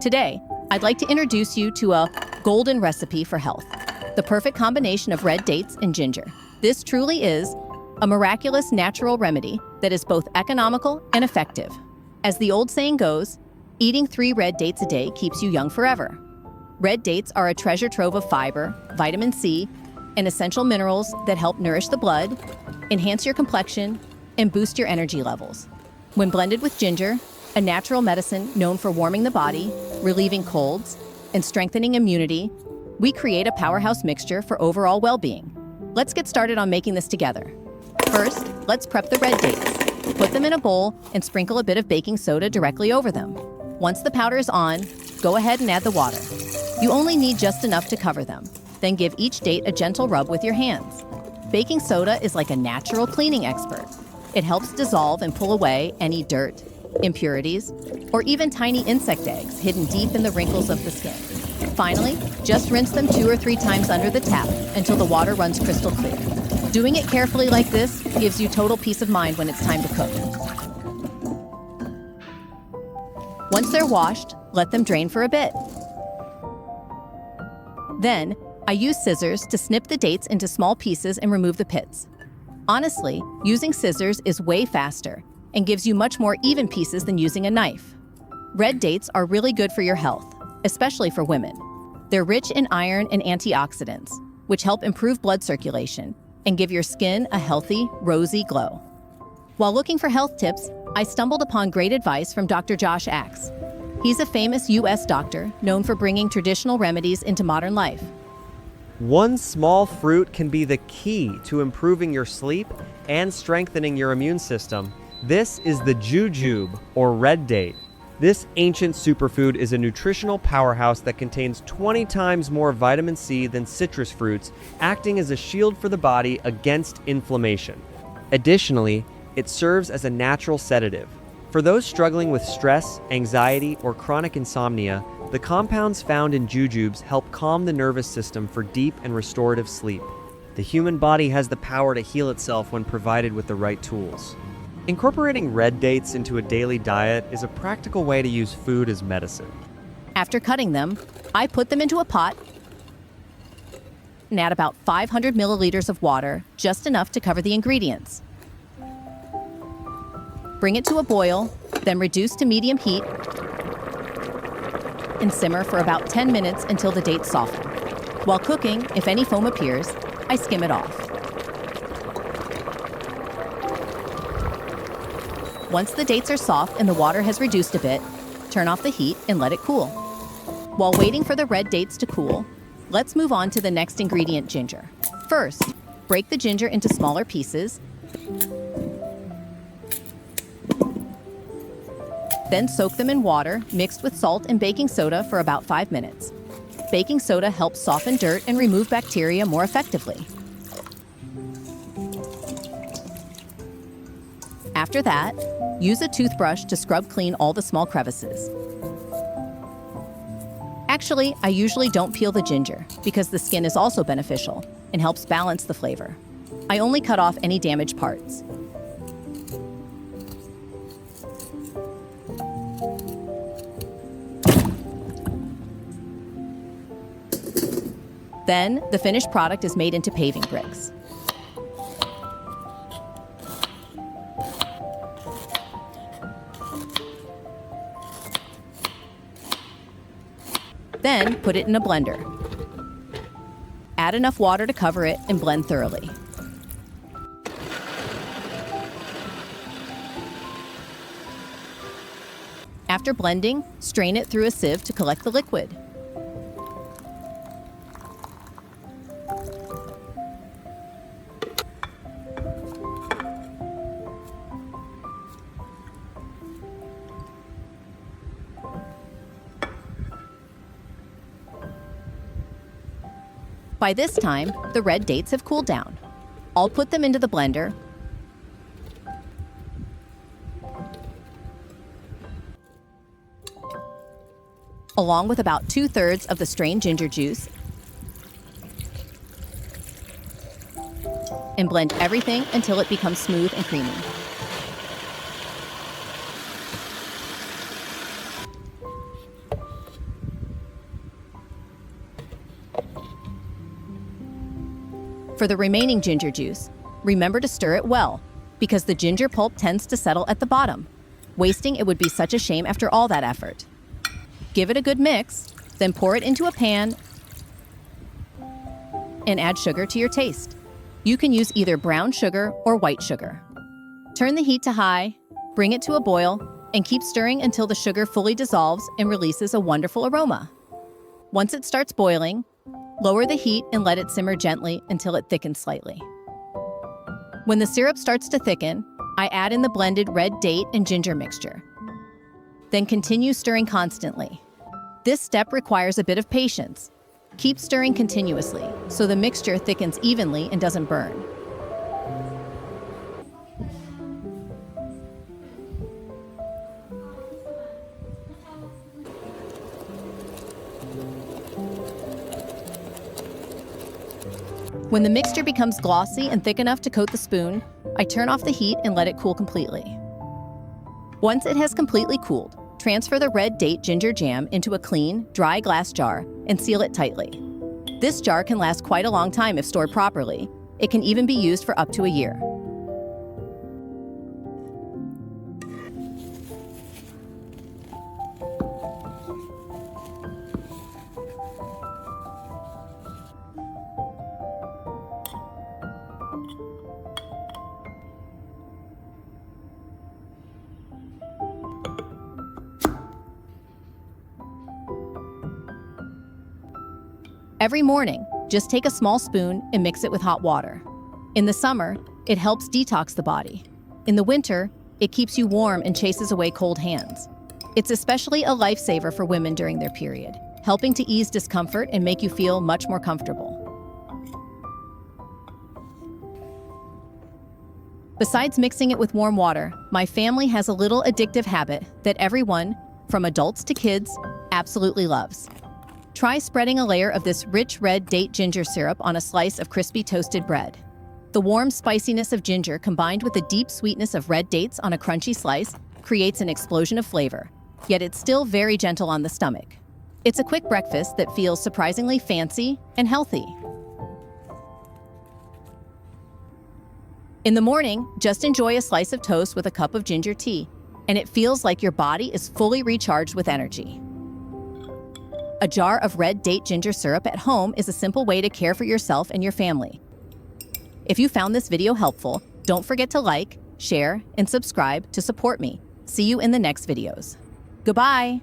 Today, I'd like to introduce you to a golden recipe for health, the perfect combination of red dates and ginger. This truly is a miraculous natural remedy that is both economical and effective. As the old saying goes, eating 3 red dates a day keeps you young forever. Red dates are a treasure trove of fiber, vitamin C, and essential minerals that help nourish the blood, enhance your complexion, and boost your energy levels. When blended with ginger, a natural medicine known for warming the body, relieving colds, and strengthening immunity, we create a powerhouse mixture for overall well-being. Let's get started on making this together. First, let's prep the red dates. Put them in a bowl and sprinkle a bit of baking soda directly over them. Once the powder is on, go ahead and add the water. You only need just enough to cover them. Then give each date a gentle rub with your hands. Baking soda is like a natural cleaning expert. It helps dissolve and pull away any dirt, impurities, or even tiny insect eggs hidden deep in the wrinkles of the skin. Finally, just rinse them 2 or 3 times under the tap until the water runs crystal clear. Doing it carefully like this gives you total peace of mind when it's time to cook. Once they're washed, let them drain for a bit. Then, I use scissors to snip the dates into small pieces and remove the pits. Honestly, using scissors is way faster and gives you much more even pieces than using a knife. Red dates are really good for your health, especially for women. They're rich in iron and antioxidants, which help improve blood circulation and give your skin a healthy, rosy glow. While looking for health tips, I stumbled upon great advice from Dr. Josh Axe. He's a famous US doctor known for bringing traditional remedies into modern life. One small fruit can be the key to improving your sleep and strengthening your immune system. This is the jujube, or red date. This ancient superfood is a nutritional powerhouse that contains 20 times more vitamin C than citrus fruits, acting as a shield for the body against inflammation. Additionally, it serves as a natural sedative. For those struggling with stress, anxiety, or chronic insomnia, the compounds found in jujubes help calm the nervous system for deep and restorative sleep. The human body has the power to heal itself when provided with the right tools. Incorporating red dates into a daily diet is a practical way to use food as medicine. After cutting them, I put them into a pot and add about 500 milliliters of water, just enough to cover the ingredients. Bring it to a boil, then reduce to medium heat and simmer for about 10 minutes until the dates soften. While cooking, if any foam appears, I skim it off. Once the dates are soft and the water has reduced a bit, turn off the heat and let it cool. While waiting for the red dates to cool, let's move on to the next ingredient, ginger. First, break the ginger into smaller pieces. Then soak them in water mixed with salt and baking soda for about 5 minutes. Baking soda helps soften dirt and remove bacteria more effectively. After that, use a toothbrush to scrub clean all the small crevices. Actually, I usually don't peel the ginger because the skin is also beneficial and helps balance the flavor. I only cut off any damaged parts. Then, the finished product is made into paving bricks. Then, put it in a blender. Add enough water to cover it and blend thoroughly. After blending, strain it through a sieve to collect the liquid. By this time, the red dates have cooled down. I'll put them into the blender. Along with about 2/3 of the strained ginger juice, and blend everything until it becomes smooth and creamy. For the remaining ginger juice, remember to stir it well, because the ginger pulp tends to settle at the bottom. Wasting it would be such a shame after all that effort. Give it a good mix, then pour it into a pan and add sugar to your taste. You can use either brown sugar or white sugar. Turn the heat to high, bring it to a boil, and keep stirring until the sugar fully dissolves and releases a wonderful aroma. Once it starts boiling, lower the heat and let it simmer gently until it thickens slightly. When the syrup starts to thicken, I add in the blended red date and ginger mixture. Then continue stirring constantly. This step requires a bit of patience. Keep stirring continuously so the mixture thickens evenly and doesn't burn. When the mixture becomes glossy and thick enough to coat the spoon, I turn off the heat and let it cool completely. Once it has completely cooled, transfer the red date ginger jam into a clean, dry glass jar and seal it tightly. This jar can last quite a long time if stored properly. It can even be used for up to a year. Every morning, just take a small spoon and mix it with hot water. In the summer, it helps detox the body. In the winter, it keeps you warm and chases away cold hands. It's especially a lifesaver for women during their period, helping to ease discomfort and make you feel much more comfortable. Besides mixing it with warm water, my family has a little addictive habit that everyone, from adults to kids, absolutely loves. Try spreading a layer of this rich red date ginger syrup on a slice of crispy toasted bread. The warm spiciness of ginger combined with the deep sweetness of red dates on a crunchy slice creates an explosion of flavor, yet it's still very gentle on the stomach. It's a quick breakfast that feels surprisingly fancy and healthy. In the morning, just enjoy a slice of toast with a cup of ginger tea, and it feels like your body is fully recharged with energy. A jar of red date ginger syrup at home is a simple way to care for yourself and your family. If you found this video helpful, don't forget to like, share, and subscribe to support me. See you in the next videos. Goodbye!